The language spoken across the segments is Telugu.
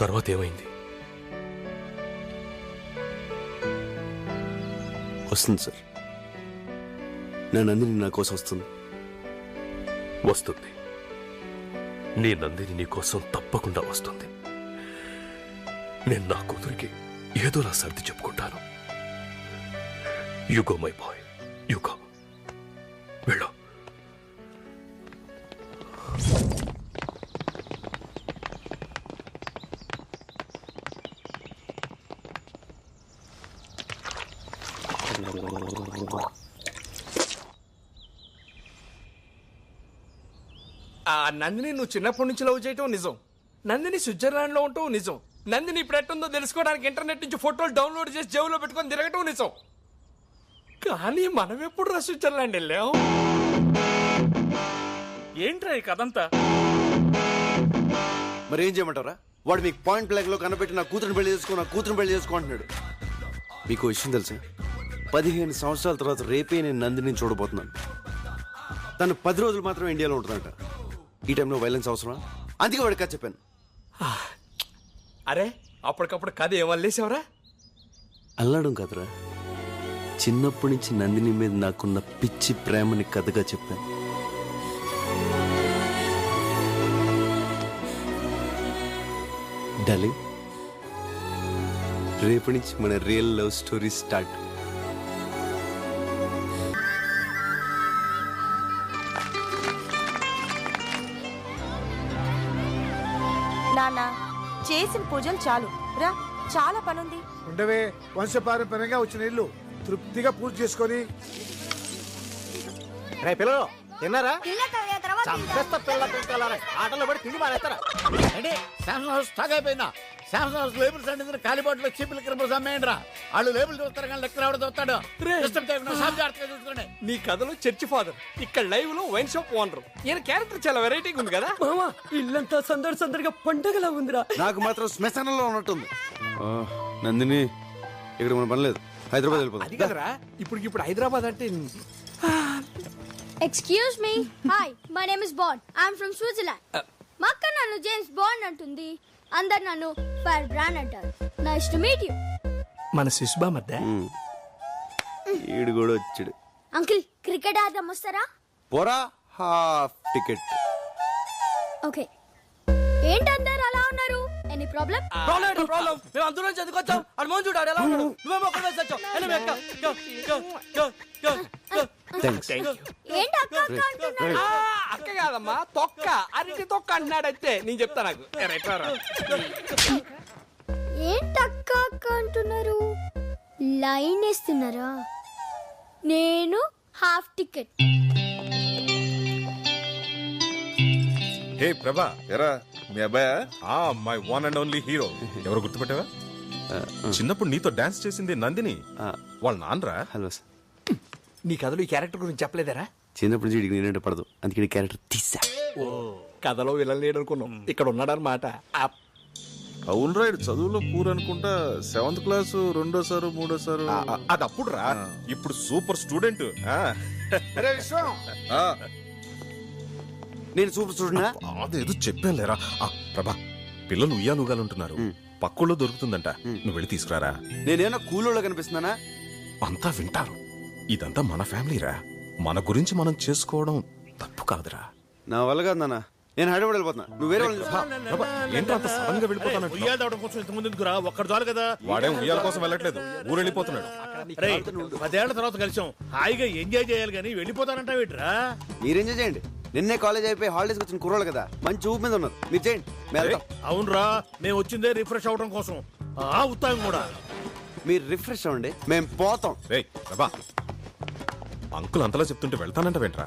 తర్వాత ఏమైంది? వస్తుంది సార్, నా నందిని నా కోసం వస్తుంది. వస్తుంది. నీ నందిని నీ కోసం తప్పకుండా వస్తుంది. నేను నా కూతురికి ఏదోలా సర్ది చెప్పుకుంటాను. యుగో మై బాయ్, యుగో. వెళ్ళు. నందిని నువ్వు చిన్నప్పటి నుంచి లవ్ చేయటం నిజం. నందిని స్విట్జర్లాండ్ లో ఉండటం నిజం. నందిని ఇప్పుడు ఎట్టుందో తెలుసుకోవడానికి ఇంటర్నెట్ నుంచి ఫోటోలు డౌన్లోడ్ చేసి జేబులో పెట్టుకొని తిరగటం నిజం. కానీ మనం ఎప్పుడు రా స్విట్జర్లాండ్ వెళ్ళాం? ఏంట్రా ఈ కథంతా? మరి ఏం చేయమంటారా? వాడు మీకు పాయింట్ బ్లాక్ లో కనబెట్టి నా కూతురుని పెళ్లి చేసుకో అంటున్నాడు. మీకు విషయం తెలుసా? 15 సంవత్సరాల తర్వాత రేపే నేను నందిని చూడబోతున్నాను. తను 10 రోజులు మాత్రం ఇండియాలో ఉంటుందంట. ఈ టైంలో వైలెన్స్ అవసరమా? అందుకే వాడికి కథ చెప్పాను. అరే అప్పటికప్పుడు కథ ఏమల్లేసావరా? అల్లాడం కదరా, చిన్నప్పటి నుంచి నందిని మీద నాకున్న పిచ్చి ప్రేమని కథగా చెప్పాను. డార్లింగ్, రేపటి నుంచి మన రియల్ లవ్ స్టోరీ స్టార్ట్. నాన్న, చేసిన పూజలు చాలు రా, చాలా పనుంది. ఉండవే, వంశపారంపర్యంగా వచ్చిన ఇల్లు తృప్తిగా పూజ చేసుకొని. రే పిల్లలు తిన్నారా? ఆటలో పడి తిండి మానేస్తారా? అంటే శాంసంగ్ హౌస్ స్టాక్ అయిపోయిందా? శాంసంగ్ హౌస్ లేబుల్స్ అంటే కాలిబాట్లో చీపులు క్రిమినల్స్ అమ్మేయండిరా. వాళ్ళు లేబుల్ చూస్తారు కానీ లెక్కలు ఎవడో చూస్తాడు. చూసుకోండి. నీ కథలో చర్చి ఫాదర్, ఇక్కడ లైవ్ లో వైన్ షాప్ ఓనర్. ఈయన క్యారెక్టర్ చాలా వెరైటీగా ఉంది కదా మామా. ఇల్లంతా సందడిగా పండగలా ఉందిరా. నాకు మాత్రం శ్మశానంలో ఉన్నట్టుంది. నందిని, ఇక్కడ మన పని లేదు, హైదరాబాద్ వెళ్ళిపోతాం. అది కదరా, ఇప్పుడు హైదరాబాద్ అంటే. Excuse me. Hi, my name is Bond. I'm from Switzerland. మా అక్క నన్ను జేమ్స్ బాండ్ అంటుంది. అందరు నన్ను ఫైర్ బ్రాండ్ అంటారు. Nice to meet you. మన సిస్బా మధ్య ఈడు కూడా వచ్చాడు. అంకుల్, క్రికెట్ ఆడదాం వస్తారా? పోరా, హాఫ్ టికెట్. ఓకే. ఏంటి అందరు అలా ఉన్నారు? Any problem? ప్రాబ్లం. మేము అందులో చదువుకొచ్చాం. అడు మోన్ చూడాడు ఎలా ఉన్నాడు. నువ్వేమో ఒక్కడే వచ్చావు. థాంక్స్. ఏంటి అక్క అక్క అంటున్నారు? అక్క కాదమ్మా, తొక్క. అరటి తొక్క అంటున్నాడైతే. నేను చెప్తా నాకు. ఏంటి అక్క అక్క అంటున్నారు? లైన్ వేస్తున్నారా? నేను హాఫ్ టికెట్. హే ప్రభా, ఎరా మీ అబ్బాయా? My one and only hero. ఎవరు గుర్తుపెట్టావా? చిన్నప్పుడు నీతో డాన్స్ చేసింది నందిని. వాళ్ళ నాన్నరా. Hello sir. నీ కథలో ఈ క్యారెక్టర్ గురించి చెప్పలేదరా? చిన్నప్పుడు నుంచి నేనంటే పడదు, అందుకే క్యారెక్టర్ తీసా. ఓ, కథలో విలన్ లేడు అనుకున్నాం, ఇక్కడ ఉన్నాడనమాట. అవును రా, చదువులో పూర్ అనుకుంటా. 7th క్లాసు 2వ సారు 3వ సారు. అది అప్పుడు రా, ఇప్పుడు సూపర్ స్టూడెంట్. నేను సూపర్ స్టూడెంట్. అదేదో చెప్పాను లేరా. ప్రభా, పిల్లలు ఉయ్యాలుగాలుంటున్నారు, పక్కలో దొరుకుతుందంట, నువ్వు వెళ్ళి తీసుకురారా. నేనేమన్నా కూలోళ్ళ కనిపిస్తున్నానా? అంతా వింటారు. ఇదంతా మన ఫ్యామిలీరా, మన గురించి మనం చేసుకోవడం తప్పు కాదురా. నా వల్ల కాదు నాన్న, నేను హైదరాబాద్ వెళ్ళిపోతున్నా. నువ్వు వేరే ఏంటో అంత సడన్ గా వెళ్ళిపోతాను. ఉయ్యాలు తవ్వడం కోసం ఇంతకుముందు రా, ఒక్కడు చాలు కదా. వాడేం ఉయ్యాల కోసం వెళ్ళట్లేదు, ఊరు వెళ్ళిపోతున్నాడు. 10 ఏళ్ల తర్వాత కలిసాం, హాయిగా ఎంజాయ్ చేయాలి కానీ వెళ్ళిపోతానంటా వీటిరా. మీరు ఎంజాయ్ చేయండి. నిన్నే కాలేజ్ అయిపోయి హాలిడేస్ వచ్చిన కుర్రోళ్ళు కదా, మంచి ఊపు మీద ఉన్నారు. మీరు చేయండి. అవునరా, మేము వచ్చిందే రిఫ్రెష్ అవడం కోసం. అవుతాం కూడా. మీరు రిఫ్రెష్ అవ్వండి, మేము పోతాం. రేయ్ ప్రభా, అంకుల్ అంతలా చెప్తుంటే వెళ్తానంట వెంట్రా.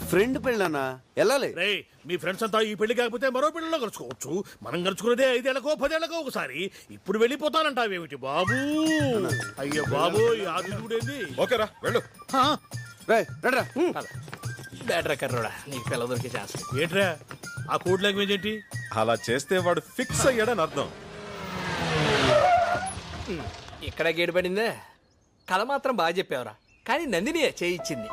ఫ్రెండ్ పెళ్ళన్నా వెళ్ళాలి. రే, మీ ఫ్రెండ్స్ అంతా ఈ పెళ్లి కాకపోతే మరో పెళ్లిలో కలుసుకోవచ్చు. మనం కలుసుకున్నదే 5 ఏళ్లకో 10 ఏళ్లకో ఒకసారి. ఇప్పుడు వెళ్ళిపోతానంటావేమిటి బాబు? అయ్యో బాబు, ఆదిగుడేంది? ఓకేరా, వెళ్ళు. బేటరా కర్రోడా, నీకు పిల్ల దొరికే ఛాన్స్. ఏంట్రా ఆ కోడ్ లాంగ్వేజ్ ఏంటి? అలా చేస్తే వాడు ఫిక్స్ అయ్యాడని అర్థం. ఇక్కడ గేడు పడిందే. కథ మాత్రం బాగా చెప్పావురా, కానీ నందినియే చేయించింది.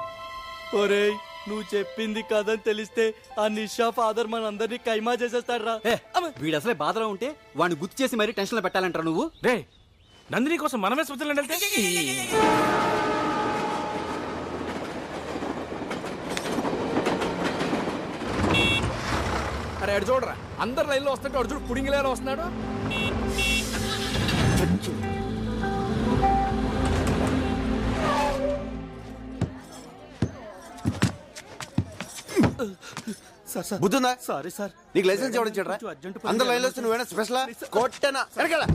ఒరేయ్, నువ్వు చెప్పింది కదని తెలిస్తే ఆ నిషా ఫాదర్ మనందరినీ కైమా చేసేస్తాడు రా. వీడు అసలే బాధలో ఉంటే వాడిని గుర్తు చేసి మరీ టెన్షన్ లో పెట్టాలంటారా నువ్వు? రే నందిని కోసం మనమే స్విట్జర్లాండ్ వెళ్తే అరే అడు చూడరా అందరు లైన్లో వస్తుంటే అడు చూడు పుడింగిలేలో వస్తున్నాడు. బుద్ధుందా? Sorry sir. నీకు లైసెన్స్ ఎవరు ఇచ్చాడ్రా? అందరు లైన్లో వస్తే నువ్వేనా స్పెషలా? కొట్టనా ఎరగలా?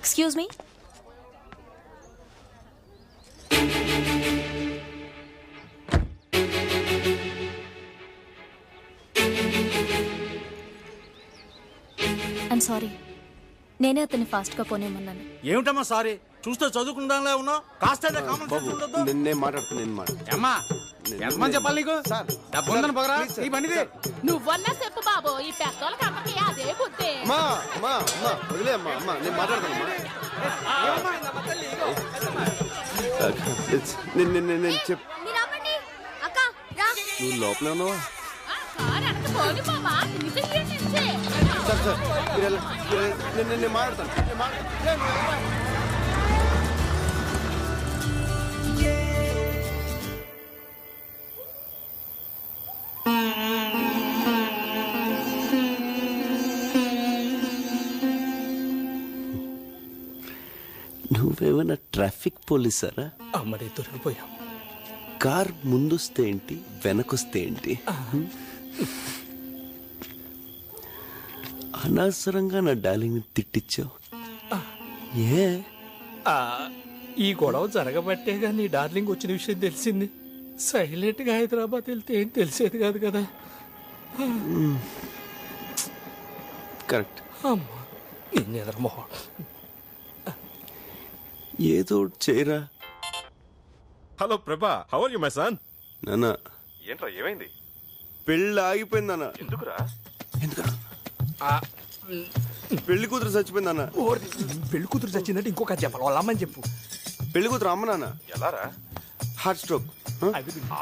Excuse me. ఐమ్ సారీ, నేనే అతన్ని ఫాస్ట్ గా పోనేమన్నాను. ఏమిటమ్మా సారీ? చూస్తే చదువుకుందాంలే ఉన్నావు, కాస్త కామన్ సెన్స్ ఉండదు. నేను మాట్లాడుతున్నా. అమ్మా ఎంతమంది చెప్పాలి నీకు? డబ్బు ఉందని పగరా ఈ బండిది. నువ్వన్నా చెప్పు బాబు, ఈ పెద్దోళ్ళకి అమ్మకి అదే బుద్ధి. వదిలే అమ్మా, నేను మాట్లాడతానమ్మా. నేను చెప్ మీరు ఆపండి. అక్క రా. నువ్వు లోపలే ఉన్నావా? కారు వెనక పోని బాబా, నిజం ఏంటి? సార్ నేను మాట్లాడతాను. నువ్వేమైనా ట్రాఫిక్ పోలీసారా? మరి దొరికిపోయాం. కార్ ముందొస్తే ఏంటి, వెనకొస్తే ఏంటి? అనవసరంగా నా డార్లింగ్ తిట్టించావు. ఏ ఈ గొడవ జరగబట్టేగా నీ డార్లింగ్ వచ్చిన విషయం తెలిసింది. సైలెంట్ గా హైదరాబాద్ వెళ్తే ఏం తెలిసేది కాదు కదా. కరెక్ట్. అమ్మా నీ ఎదరమోహం. ఏదో చేయరా. Hello Prabha, how are you my son? నాన్న ఏంట్రా ఏమైంది? పెళ్ళి ఆగిపోయింది అన్న. ఎందుకురా? పెళ్లి కూతురు చచ్చిపోయింది అన్న. పెళ్లి కూతురు చచ్చిందంటే ఇంకొక చెప్పాలి, వాళ్ళ అమ్మని చెప్పు. పెళ్లి కూతురు అమ్మ నాన్న ఎలారా? Heart stroke.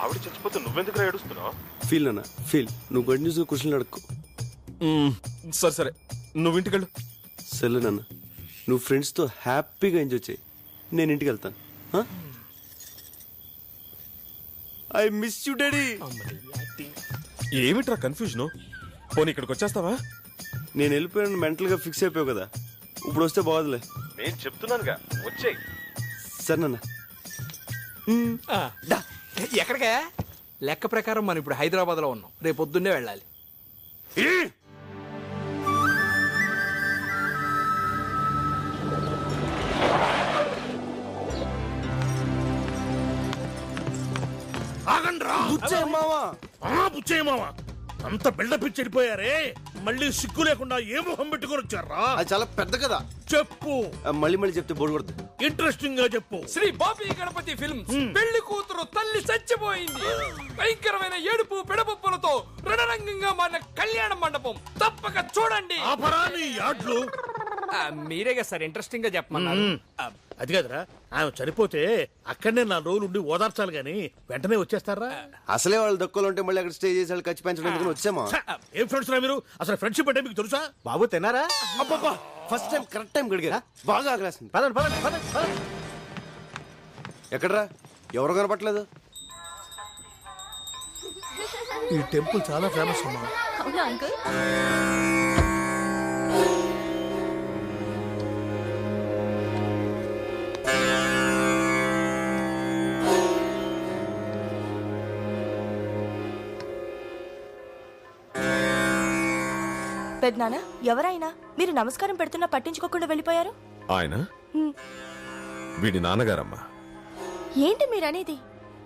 ఆవిడ చచ్చిపోతే నువ్వెందుకు ఏడుస్తున్నావు? ఫీల్ అన్న ఫీల్. నువ్వు కంటిన్యూస్ క్వశ్చన్లు అడుక్కో. సరే సరే, నువ్వు ఇంటికెళ్ళు. సరే నాన్న, నువ్వు ఫ్రెండ్స్తో హ్యాపీగా ఎంజాయ్ చేయి. నేను ఇంటికి వెళ్తాను. I miss you daddy. ఏమిట్రా కన్ఫ్యూజన్? పోనీ ఇక్కడికి వచ్చేస్తావా? నేను వెళ్ళిపోయాను, మెంటల్ గా ఫిక్స్ అయిపోయావు కదా, ఇప్పుడు వస్తే బాగోదులే. నేను చెప్తున్నానుగా, వచ్చేయ్. సరే నాన్న. ఎక్కడికే? లెక్క ప్రకారం మనం ఇప్పుడు హైదరాబాద్ లో ఉన్నాం, రేపు పొద్దున్నే వెళ్ళాలి. బుచ్చేయమావా, అంత బిల్డప్ ఇచ్చి వెళ్ళిపోయారే, మళ్ళీ సిగ్గు లేకుండా ఏ మొహం పెట్టుకొని వచ్చారా? అది చాలా పెద్ద కదా. చెప్పు. మళ్ళీ మళ్ళీ చెప్తే బోర్ కొడుతుంది. ఇంట్రెస్టింగ్ గా చెప్పు. శ్రీ బాబీ గణపతి ఫిల్మ్స్. పెళ్లి కూతురు తల్లి చచ్చిపోయింది. భయంకరమైన ఏడుపు పిడపప్పులతో రణరంగంగా మారిన కళ్యాణ మండపం. తప్పక చూడండి. యాడ్లు మీరేగా సార్ ఇంట్రెస్టింగ్ గా చెప్పమన్నారు. అది కదరా, ఆమె చనిపోతే అక్కడనే 4 రోజులు ఉండి ఓదార్చాలి గాని వెంటనే వచ్చేస్తారా? అసలే వాళ్ళు దక్కులు ఉంటే మళ్ళీ అక్కడ స్టే చేసి వాళ్ళు ఖర్చు పెంచడం వచ్చామా? ఏం ఫ్రెండ్స్ రా మీరు? అసలు ఫ్రెండ్షిప్ అంటే మీకు తెలుసా? బాబు తిన్నారా? అబ్బబ్బా, ఫస్ట్ టైం కరెక్ట్ టైం గడిగా. బాగా ఆకలేస్తుంది. ఎక్కడరా? ఎవరు కనపట్లేదు? ఈ టెంపుల్ చాలా ఫేమస్ అమ్మా. అవునా అంకుల్? పెద్దనాన్న, ఎవరైనా మీరు నమస్కారం పెడుతున్నా పట్టించుకోకుండా వెళ్ళిపోయారు. ఆయన వీడి నాన్నగారమ్మా. ఏంటి మీరనేది?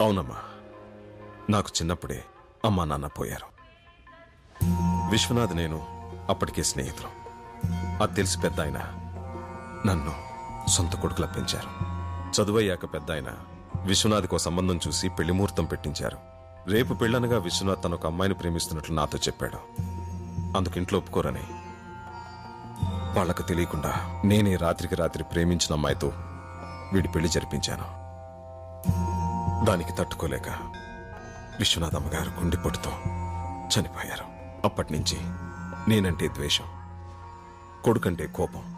అవునమ్మా, నాకు చిన్నప్పుడే అమ్మా నాన్న పోయారు. విశ్వనాథ్ నేను అప్పటికే స్నేహితులు. అది తెలిసి పెద్ద ఆయన నన్ను సొంత కొడుకులా పెంచారు. చదువయ్యాక పెద్ద ఆయన విశ్వనాథ్కో సంబంధం చూసి పెళ్లి ముహూర్తం పెట్టించారు. రేపు పెళ్ళనగా విశ్వనాథ్ తన ఒక అమ్మాయిని ప్రేమిస్తున్నట్లు నాతో చెప్పాడు. అందుకు ఇంట్లో ఒప్పుకోరని వాళ్లకు తెలియకుండా నేనే రాత్రికి రాత్రి ప్రేమించిన అమ్మాయితో వీడి పెళ్లి జరిపించాను. దానికి తట్టుకోలేక విశ్వనాథమ్మ గారు గుండెపోటుతో చనిపోయారు. అప్పటి నుంచి నేనంటే ద్వేషం, కొడుకంటే కోపం,